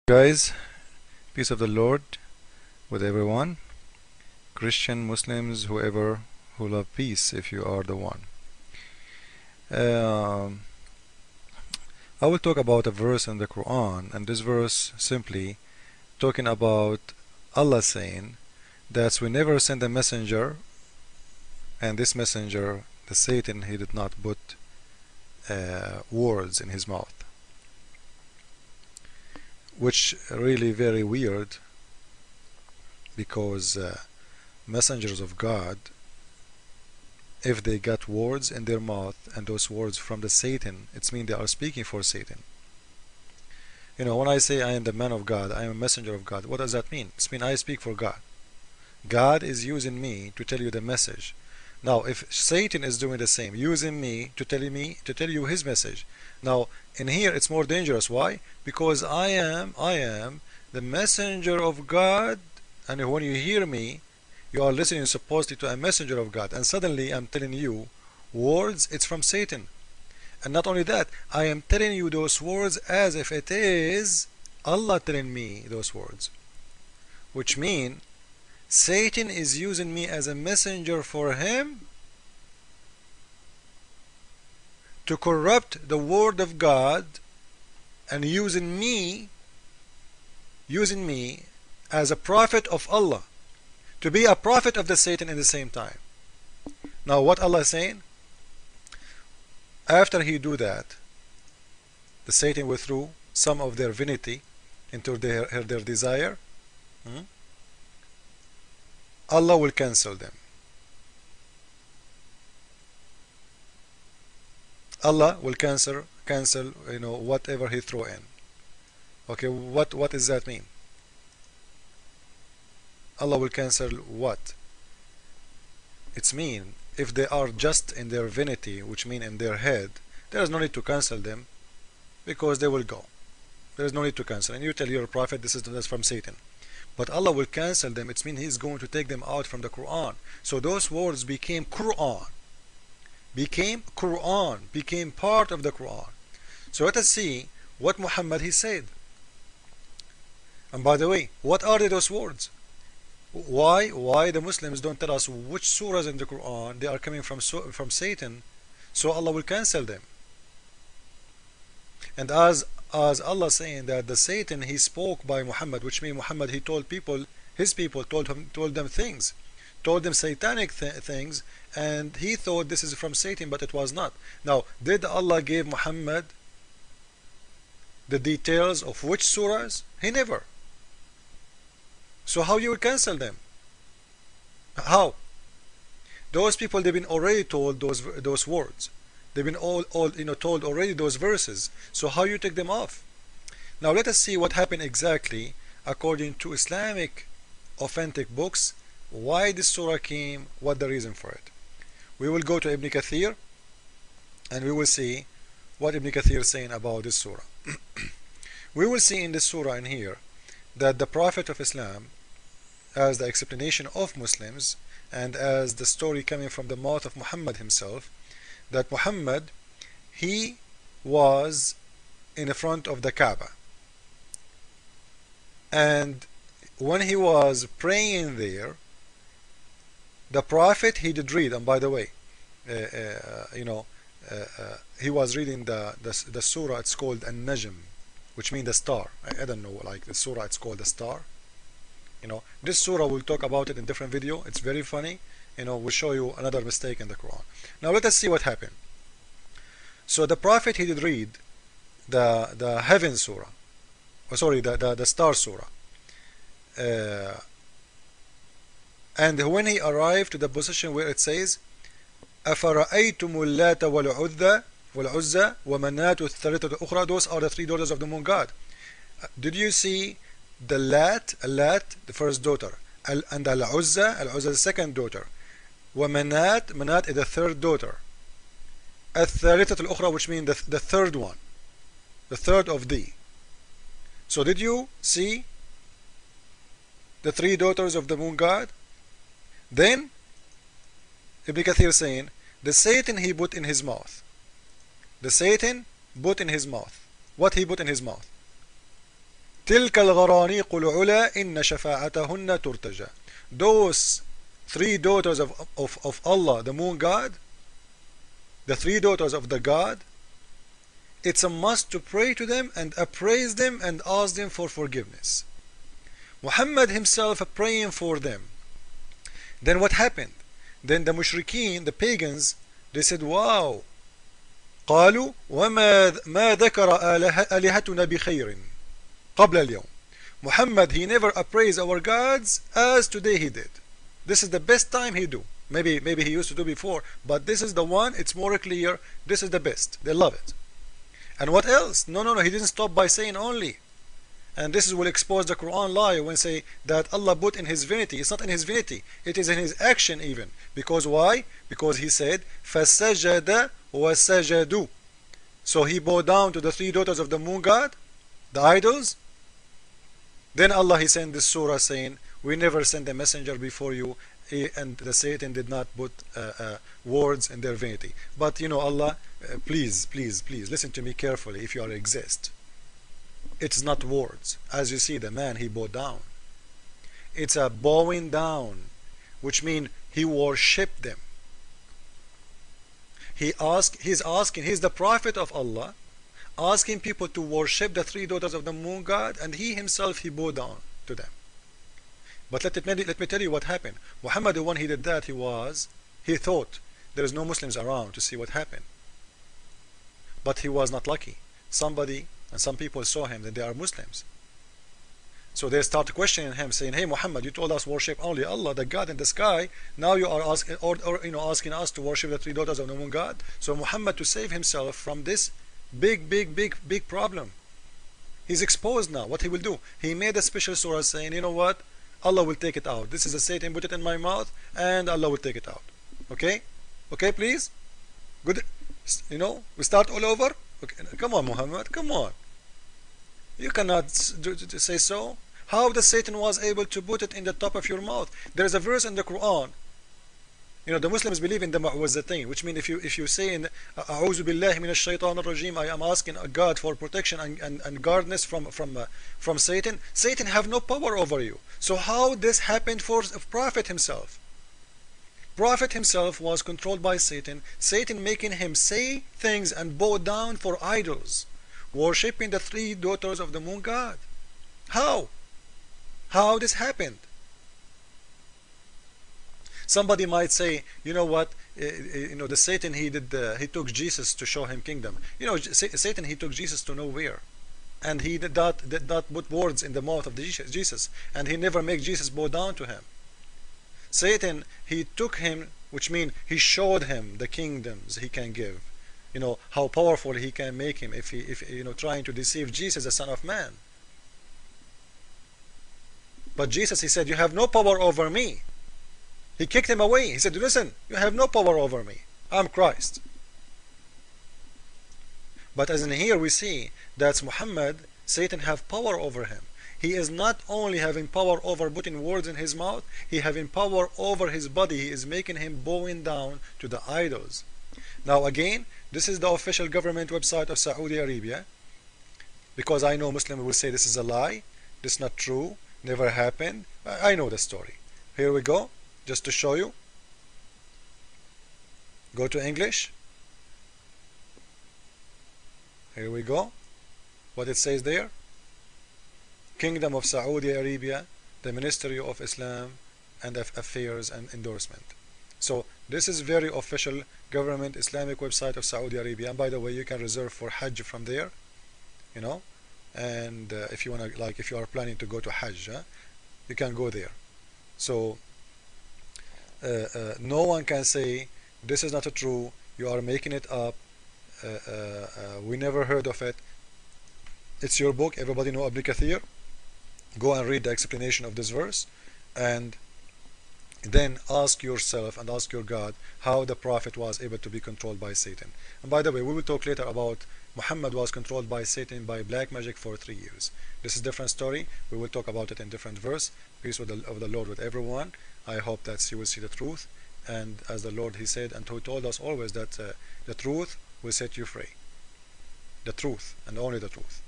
Guys, peace of the Lord with everyone, Christian, Muslims, whoever who love peace, if you are the one. Um, I will talk about a verse in the Quran, and this verse simply talking about Allah saying that we never send a messenger, and this messenger, the Satan, he did not put words in his mouth, which really very weird, because messengers of God, if they got words in their mouth and those words from the Satan, it means they are speaking for Satan. You know, when I say I am the man of God, I am a messenger of God, what does that mean? It means I speak for God. God is using me to tell you the message. Now, if Satan is doing the same, using me to tell you his message. Now, in here it's more dangerous. Why? Because I am the messenger of God, and when you hear me, you are listening supposedly to a messenger of God, and suddenly I'm telling you words, it's from Satan. And not only that, I am telling you those words as if it is Allah telling me those words, which mean Satan is using me as a messenger for him to corrupt the word of God, and using me as a prophet of Allah, to be a prophet of the Satan in the same time. Now what Allah is saying, after he do that, the Satan withdrew some of their vanity into their desire. Allah will cancel them. Allah will cancel whatever he throw in. Okay, what does that mean? Allah will cancel what? It's mean if they are just in their vanity, which mean in their head, there is no need to cancel them, because they will go. There is no need to cancel. And you tell your prophet that's from Satan. But Allah will cancel them. It means He's going to take them out from the Quran. So those words became Quran, became part of the Quran. So let us see what Muhammad he said. And by the way, what are those words? Why the Muslims don't tell us which surahs in the Quran they are coming from Satan, so Allah will cancel them? And as Allah saying that the Satan he spoke by Muhammad, which means Muhammad he told his people told them things, told them satanic things, and he thought this is from Satan, but it was not. Now, did Allah give Muhammad the details of which surahs? He never. So how you will cancel them? How? Those people, they've been already told those words. They've been all told already those verses. So how you take them off? Now let us see what happened exactly according to Islamic authentic books. Why this surah came? What the reason for it? We will go to Ibn Kathir, and we will see what Ibn Kathir is saying about this surah. We will see in this surah in here that the Prophet of Islam, as the explanation of Muslims and as the story coming from the mouth of Muhammad himself, that Muhammad he was in the front of the Kaaba, and when he was praying there, the Prophet he did read. And by the way, he was reading the surah. It's called An-Najm, which means the star. I don't know, like the surah, it's called the star. This surah, we'll talk about it in different video. It's very funny. We'll show you another mistake in the Quran. Now let us see what happened. So the Prophet he did read the heaven surah, the star surah, and when he arrived to the position where it says أَفَرَأَيْتُمُ اللَّاتَ وَالْعُزَّى وَمَنَاةُ الثَّالِثَةُ الْأُخْرَى, those are the three daughters of the moon god. Did you see the Lat, the first daughter, and Al-Uzza, the second daughter, Manat is the third daughter, الثالثة الأخرى, which means the third one, the third of thee. So did you see the three daughters of the moon god? Then Ibn Kathir saying the Satan he put in his mouth. The Satan put in his mouth. What he put in his mouth? تلك الغرانيق العلا إن شفاعتهن ترتجى. Those three daughters of Allah, the moon god, the three daughters of the god, it's a must to pray to them and appraise them and ask them for forgiveness. Muhammad himself praying for them. Then what happened? Then the mushrikeen, the pagans, they said, wow, قالوا وما ما ذكر آلهتنا بخير قبل اليوم. Muhammad, he never appraised our gods as today he did. This is the best time he do. Maybe he used to do before, but this is the one, it's more clear, this is the best. They love it. And what else? No, he didn't stop by saying only. And this will expose the Quran lie when say that Allah put in his divinity. It's not in his divinity, it is in his action even. Because why? Because he said, فَسَجَدَ وَسَجَدُوا. So he bowed down to the three daughters of the moon god, the idols. Then Allah, he sent this surah saying, we never sent a messenger before you, and the Satan did not put words in their divinity. But you know, Allah, please listen to me carefully if you are exist. It's not words. As you see, the man, he bowed down. It's a bowing down, which means he worshipped them. He's asking, he's the prophet of Allah, asking people to worship the three daughters of the moon god, and he himself, he bowed down to them. But let me tell you what happened. Muhammad, when he did that, he thought there is no Muslims around to see what happened. But he was not lucky. Somebody and some people saw him that they are Muslims. So they start questioning him, saying, hey Muhammad, you told us worship only Allah, the God in the sky. Now you are asking, asking us to worship the three daughters of the moon god. So Muhammad, to save himself from this big problem, he's exposed now. What he will do? He made a special surah saying, you know what? Allah will take it out. This is a Satan, put it in my mouth, and Allah will take it out. Okay? Okay, please? Good. You know, we start all over? Okay. Come on, Muhammad, come on. You cannot say so. How the Satan was able to put it in the top of your mouth? There is a verse in the Quran. You know, the Muslims believe in the mu'awwazatayn, which means if you say in A'udhu billahi minash shaitanir rajim, I am asking God for protection and guardness from Satan. Satan have no power over you. So how this happened for Prophet himself? Prophet himself was controlled by Satan. Satan making him say things and bow down for idols, worshipping the three daughters of the moon god. How? How this happened? Somebody might say, you know what? The Satan, he took Jesus to show him kingdom. You know, Satan, he took Jesus to nowhere, and he did not put words in the mouth of Jesus, and he never make Jesus bow down to him. Satan, he took him, which means he showed him the kingdoms he can give. You know how powerful he can make him if trying to deceive Jesus, the Son of Man. But Jesus, he said, you have no power over me. He kicked him away. He said, listen, you have no power over me. I'm Christ. But as in here we see that Muhammad, Satan have power over him. He is not only having power over putting words in his mouth, he having power over his body. He is making him bowing down to the idols. Now again, this is the official government website of Saudi Arabia, because I know Muslims will say this is a lie, this is not true, never happened. I know the story. Here we go, just to show you. Go to English. Here we go. What it says there. Kingdom of Saudi Arabia, the Ministry of Islam and Affairs and Endorsement. So this is very official government Islamic website of Saudi Arabia. And by the way, you can reserve for Hajj from there, you know. And if you want to, like, if you are planning to go to Hajj, you can go there. So no one can say this is not true, you are making it up, we never heard of it. It's your book, everybody know Ibn Kathir. Go and read the explanation of this verse, and then ask yourself and ask your God how the Prophet was able to be controlled by Satan. And by the way, we will talk later about Muhammad was controlled by Satan by black magic for 3 years. This is a different story. We will talk about it in different verse. Peace of the Lord with everyone. I hope that you will see the truth. And as the Lord, he said, and he told us always that the truth will set you free. The truth and only the truth.